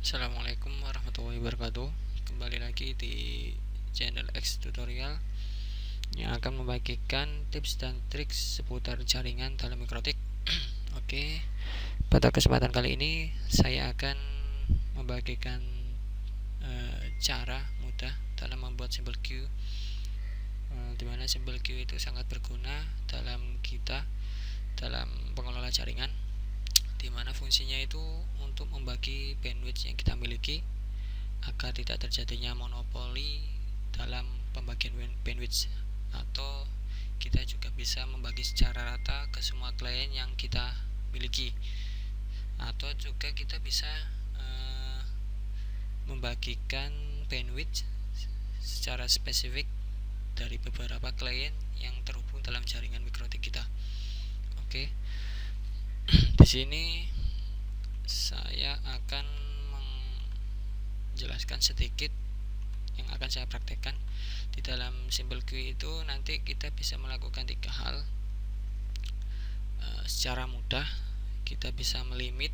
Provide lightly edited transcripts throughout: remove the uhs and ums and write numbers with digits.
Assalamualaikum warahmatullahi wabarakatuh. Kembali lagi di channel X Tutorial yang akan membagikan tips dan trik seputar jaringan dalam mikrotik. Oke, pada kesempatan kali ini saya akan membagikan cara mudah dalam membuat simple queue, dimana simple queue itu sangat berguna dalam pengelola jaringan, dimana fungsinya itu untuk membagi bandwidth yang kita miliki agar tidak terjadinya monopoli dalam pembagian bandwidth, atau kita juga bisa membagi secara rata ke semua klien yang kita miliki, atau juga kita bisa membagikan bandwidth secara spesifik dari beberapa klien yang terhubung dalam jaringan mikrotik kita. Oke, di sini saya akan menjelaskan sedikit yang akan saya praktekkan. Di dalam simple queue itu nanti kita bisa melakukan 3 hal. Secara mudah kita bisa melimit.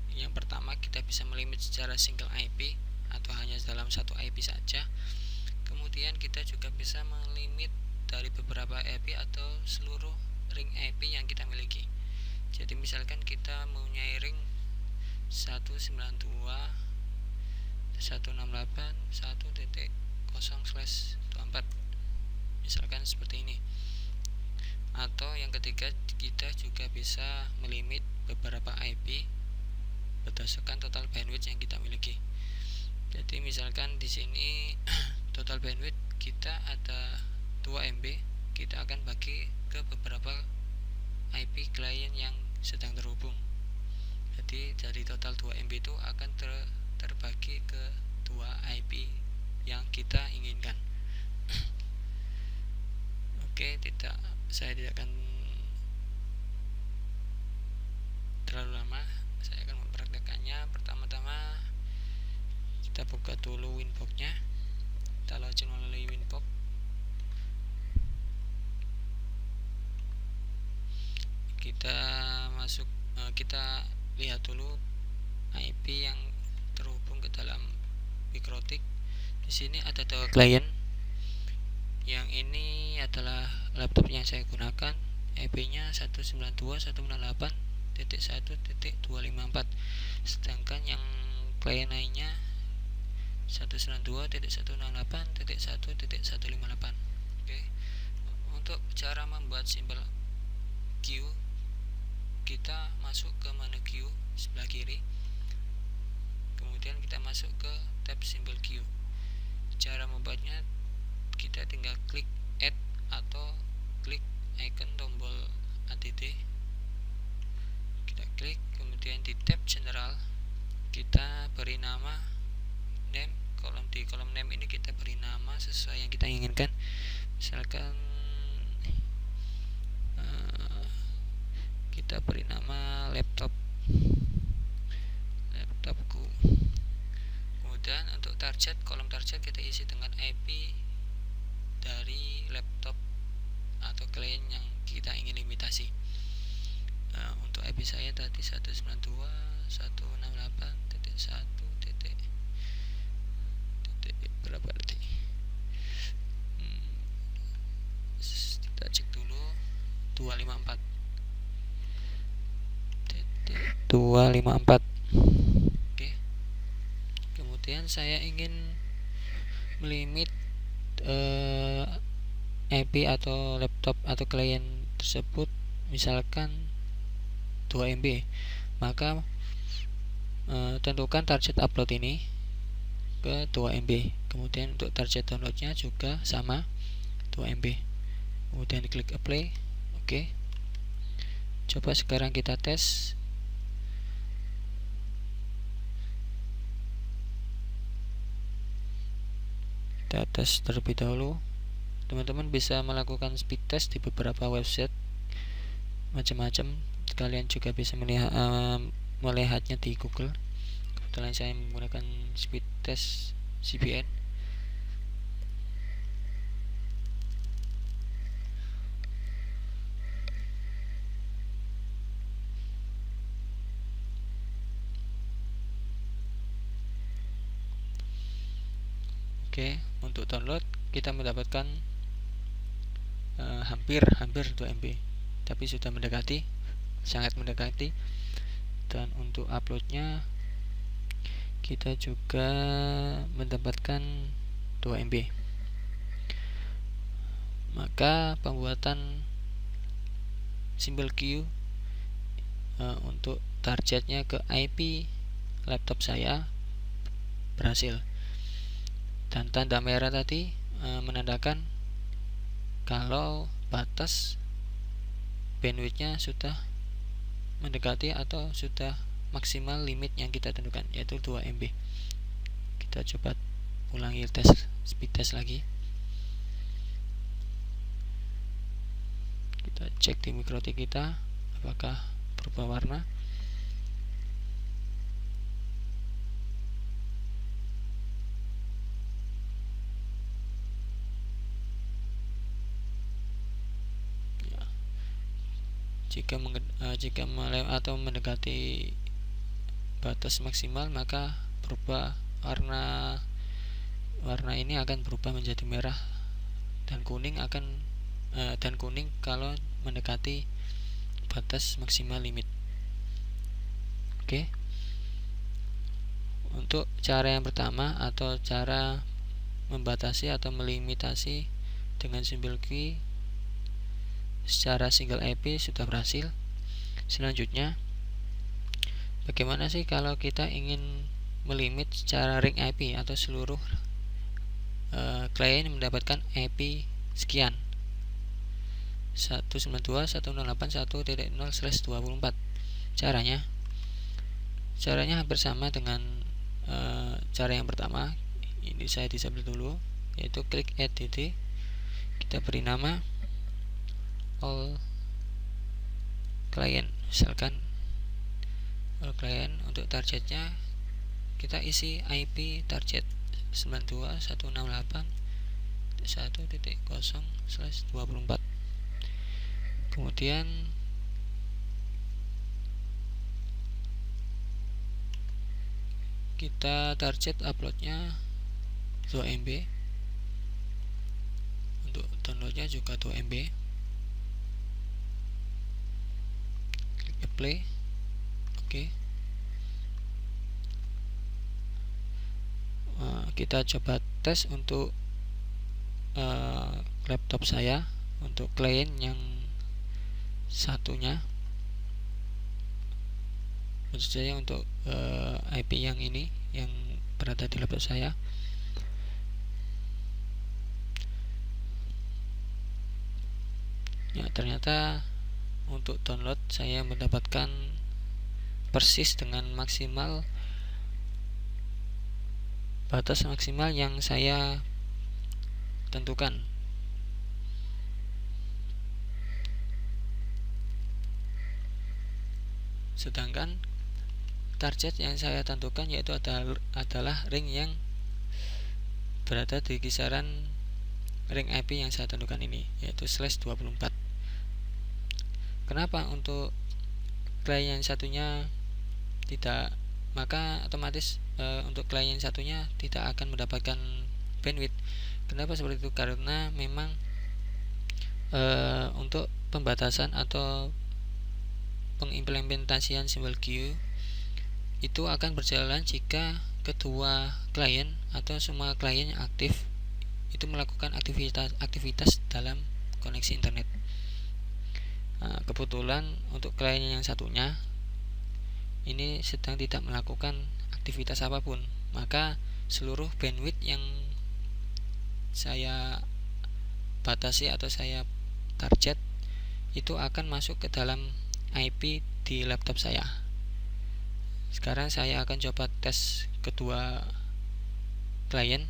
Yang pertama, kita bisa melimit secara single IP atau hanya dalam satu IP saja. Kemudian kita juga bisa melimit dari beberapa IP atau seluruh ring IP yang kita miliki. Jadi misalkan kita mempunyai ring 192.168.1.0/24, misalkan seperti ini. Atau yang ketiga, kita juga bisa melimit beberapa IP berdasarkan total bandwidth yang kita miliki. Jadi misalkan di sini total bandwidth kita ada 2 MB, kita akan bagi ke beberapa IP klien yang sedang terhubung. Jadi dari total 2 MB itu akan terbagi ke 2 IP yang kita inginkan. Oke, saya tidak akan terlalu lama. Saya akan mempraktekannya. Pertama-tama kita buka dulu Winbox-nya. Kita login melalui Winbox. Kita lihat dulu IP yang terhubung ke dalam mikrotik. Di sini ada 2 klien. Yang ini adalah laptop yang saya gunakan. IP-nya 192.168.1.254. Sedangkan yang klien lainnya 192.168.1.158. Oke. Untuk cara membuat simple queue, kita masuk ke menu queue sebelah kiri. Kemudian kita masuk ke tab simple queue. Cara membuatnya, kita tinggal klik add atau klik icon tombol add. Kita klik, kemudian di tab general kita beri nama name. Di kolom name ini kita beri nama sesuai yang kita inginkan. Misalkan kita beri nama laptopku. Kemudian untuk kolom target kita isi dengan IP dari laptop atau klien yang kita ingin limitasi. Untuk IP saya tadi 192.168.1. berapa detik? Kita cek dulu. 254. Oke. Kemudian saya ingin melimit IP atau laptop atau klien tersebut misalkan 2 MB. Maka tentukan target upload ini ke 2 MB. Kemudian untuk target downloadnya juga sama, 2 MB. Kemudian klik apply. Oke. Coba sekarang kita tes. Kita tes terlebih dahulu. Teman-teman bisa melakukan speed test di beberapa website macam-macam. Kalian juga bisa melihatnya di Google. Kebetulan saya menggunakan speed test CBN. Oke, untuk download kita mendapatkan hampir 2 MB, tapi sudah mendekati, sangat mendekati. Dan untuk uploadnya kita juga mendapatkan 2 MB. Maka pembuatan Simple Queue untuk targetnya ke IP laptop saya berhasil. Dan tanda merah tadi menandakan kalau batas bandwidthnya sudah mendekati atau sudah maksimal limit yang kita tentukan, yaitu 2 MB. Kita coba ulangi speed test lagi. Kita cek di MikroTik kita apakah berubah warna. Jika mendekati batas maksimal, maka berubah warna ini akan berubah menjadi merah dan kuning kalau mendekati batas maksimal limit. Oke. Untuk cara yang pertama atau cara membatasi atau melimitasi dengan Simple Queue secara single IP sudah berhasil. Selanjutnya, bagaimana sih kalau kita ingin melimit secara ring IP atau seluruh klien mendapatkan IP sekian 192.168.1.0/24. Caranya hampir sama dengan cara yang pertama. Ini saya disable dulu, yaitu klik add dd, kita beri nama all client, misalkan all client. Untuk targetnya kita isi IP target 92.168.1.0/24. Kemudian kita target uploadnya 2 MB, untuk downloadnya juga 2 MB. Klik play. Oke. Kita coba tes untuk laptop saya, untuk klien yang satunya, maksud saya untuk IP yang ini yang berada di laptop saya. Ya, ternyata untuk download saya mendapatkan persis dengan batas maksimal yang saya tentukan. Sedangkan target yang saya tentukan yaitu adalah ring yang berada di kisaran ring IP yang saya tentukan ini, yaitu /24. Kenapa untuk klien yang satunya tidak? Maka otomatis untuk klien yang satunya tidak akan mendapatkan bandwidth. Kenapa seperti itu? Karena memang untuk pembatasan atau pengimplementasian Simple Queue itu akan berjalan jika kedua klien atau semua klien yang aktif itu melakukan aktivitas dalam koneksi internet. Kebetulan untuk klien yang satunya ini sedang tidak melakukan aktivitas apapun, maka seluruh bandwidth yang saya batasi atau saya target itu akan masuk ke dalam IP di laptop saya. Sekarang saya akan coba tes kedua klien.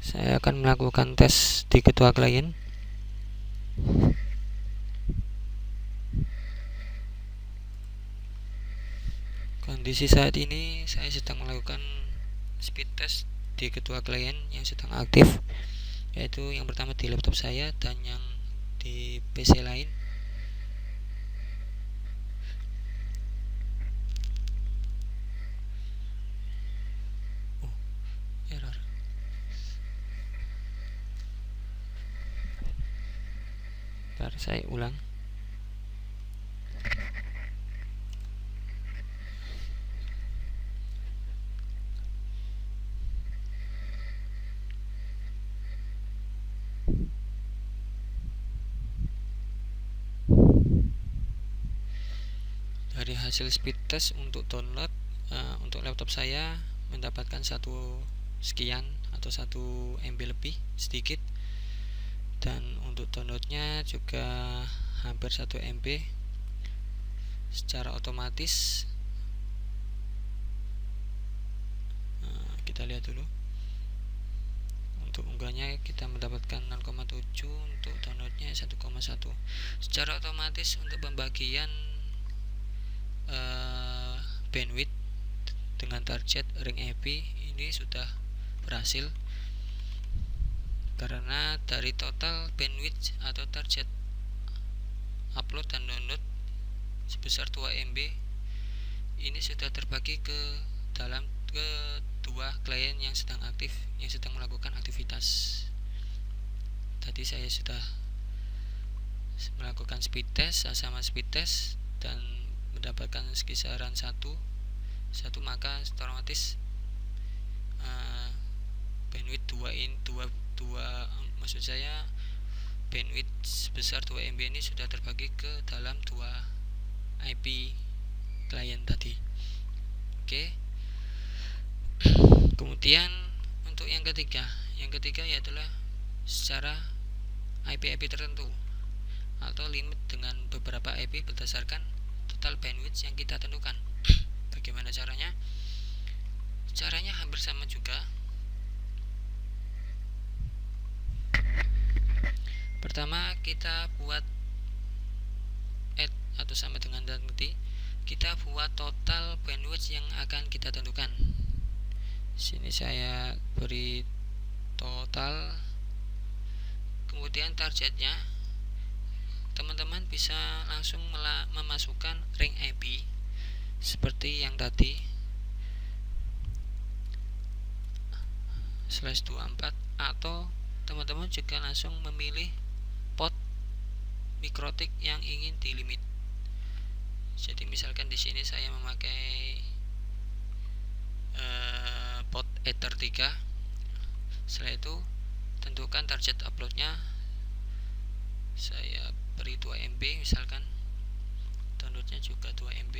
Saya akan melakukan tes di kedua klien. Kondisi saat ini saya sedang melakukan speed test di kedua klien yang sedang aktif, yaitu yang pertama di laptop saya dan yang di PC lain. Error. Ntar saya ulang. Dari hasil speed test untuk download untuk laptop saya mendapatkan 1 sekian atau 1 MB lebih sedikit, dan untuk downloadnya juga hampir 1 MB secara otomatis. Kita lihat dulu. Untuk unggahnya kita mendapatkan 0,7, untuk downloadnya 1,1. Secara otomatis untuk pembagian bandwidth dengan target ring IP ini sudah berhasil, karena dari total bandwidth atau target upload dan download sebesar 2 MB ini sudah terbagi ke dalam kedua klien yang sedang aktif, yang sedang melakukan aktivitas. Tadi saya sudah melakukan speed test sama speed test dan mendapatkan kisaran 1, maka otomatis bandwidth 2 maksud saya bandwidth sebesar 2 MB ini sudah terbagi ke dalam 2 IP klien tadi. Oke. Kemudian untuk yang ketiga yaitu secara IP tertentu atau limit dengan beberapa IP berdasarkan total bandwidth yang kita tentukan. Bagaimana caranya? Caranya hampir sama juga. Pertama, kita buat add atau sama dengan nanti kita buat total bandwidth yang akan kita tentukan. Sini saya beri total, kemudian targetnya teman-teman bisa langsung memasukkan ring IP seperti yang tadi /24, atau teman-teman juga langsung memilih port mikrotik yang ingin dilimit. Jadi misalkan di sini saya memakai port Ether 3. Setelah itu tentukan target uploadnya, saya beri 2 MB misalkan, downloadnya juga 2 MB,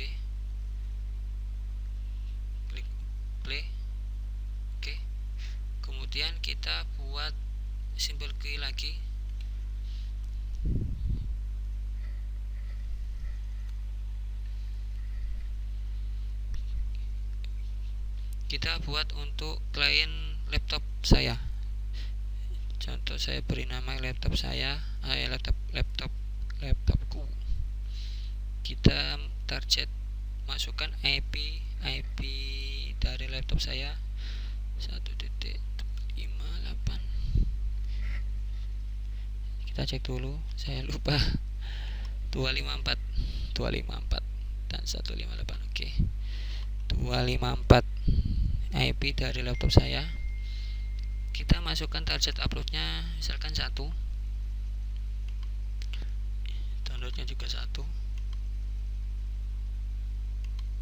klik play. Oke. Kemudian kita buat simbol key lagi. Kita buat untuk klien laptop saya. Contoh saya beri nama laptop saya, laptopku. Kita target masukkan IP dari laptop saya 1.58. Kita cek dulu, saya lupa. 254 dan 158. Oke. 254 IP dari laptop saya. Kita masukkan target uploadnya misalkan 1, downloadnya juga 1.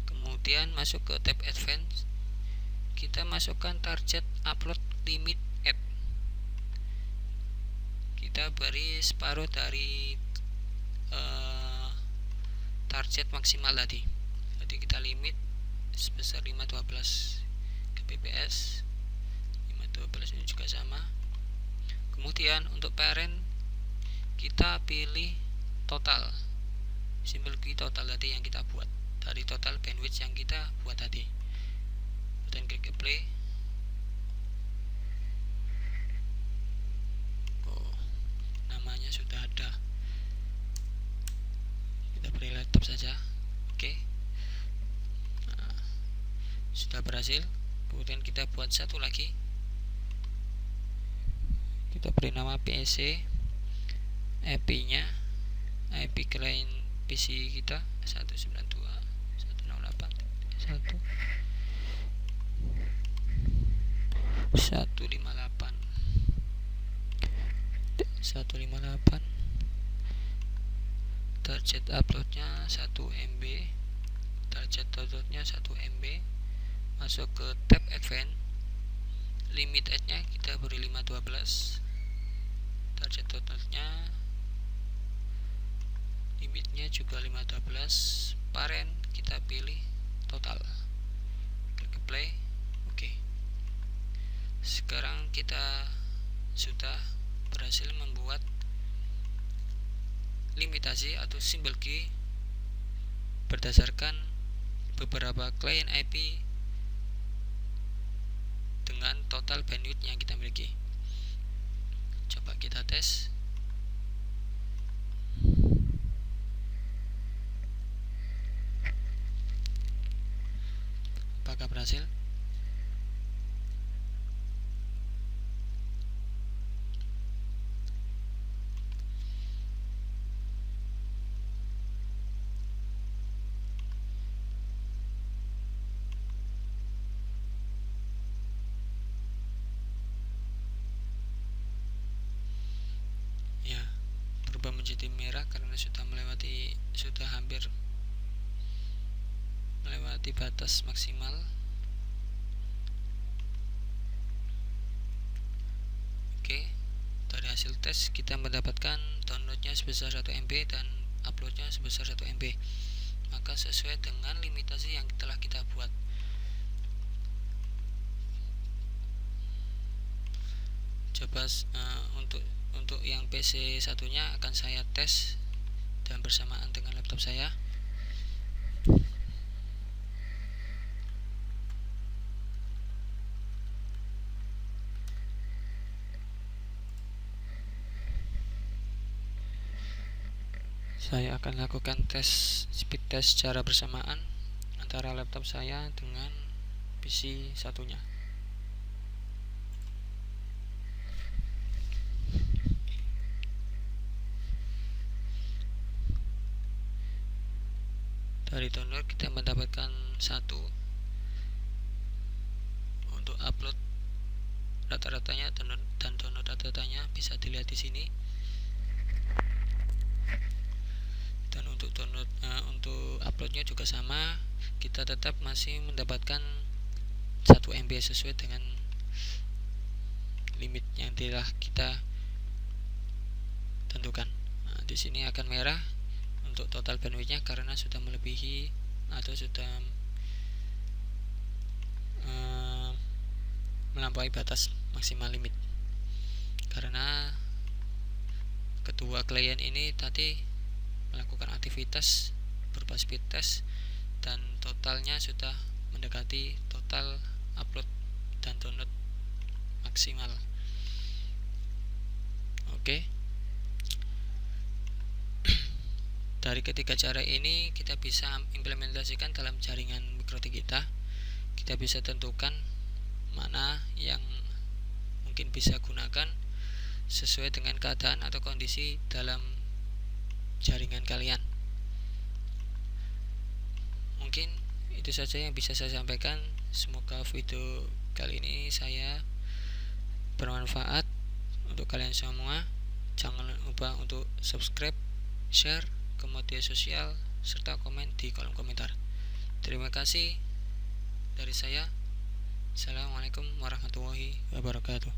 Kemudian masuk ke tab advance, kita masukkan target upload limit add. Kita beri separuh dari target maksimal tadi. Jadi kita limit sebesar 512 kbps. 512 ini juga sama. Kemudian untuk parent kita pilih total, simbol key total tadi yang kita buat dari total bandwidth yang kita buat tadi, dan klik play. Namanya sudah ada, kita beri laptop saja. Oke. Sudah berhasil. Kemudian kita buat satu lagi, kita beri nama PC. IP-nya IP client PC kita 192.168 target uploadnya 1 MB, target downloadnya 1 MB. Masuk ke tab advance, limit nya kita beri 512, target downloadnya limitnya juga 512, parent kita pilih total, klik play. Oke. Sekarang kita sudah berhasil membuat limitasi atau symbol key berdasarkan beberapa client IP dengan total bandwidth yang kita miliki. Coba kita tes. Apakah berhasil? Ya, berubah menjadi merah karena sudah hampir melewati batas maksimal. Oke, dari hasil tes kita mendapatkan downloadnya sebesar 1 MB dan uploadnya sebesar 1 MB, maka sesuai dengan limitasi yang telah kita buat. Coba untuk yang PC satunya akan saya tes dan bersamaan dengan laptop saya. Saya akan lakukan speed test secara bersamaan antara laptop saya dengan PC satunya. Dari download kita mendapatkan 1. Untuk upload rata-ratanya dan download rata-ratanya bisa dilihat di sini. Dan untuk untuk uploadnya juga sama, kita tetap masih mendapatkan 1 MB sesuai dengan limit yang telah kita tentukan. Nah, di sini akan merah untuk total bandwidthnya karena sudah melebihi atau sudah melampaui batas maksimal limit, karena kedua klien ini tadi melakukan aktivitas berupa speed test dan totalnya sudah mendekati total upload dan download maksimal. Oke. Dari ketiga cara ini kita bisa implementasikan dalam jaringan MikroTik kita. Kita bisa tentukan mana yang mungkin bisa gunakan sesuai dengan keadaan atau kondisi dalam jaringan kalian. Mungkin itu saja yang bisa saya sampaikan. Semoga video kali ini saya bermanfaat untuk kalian semua. Jangan lupa untuk subscribe, share ke media sosial, serta komen di kolom komentar. Terima kasih dari saya. Assalamualaikum warahmatullahi wabarakatuh.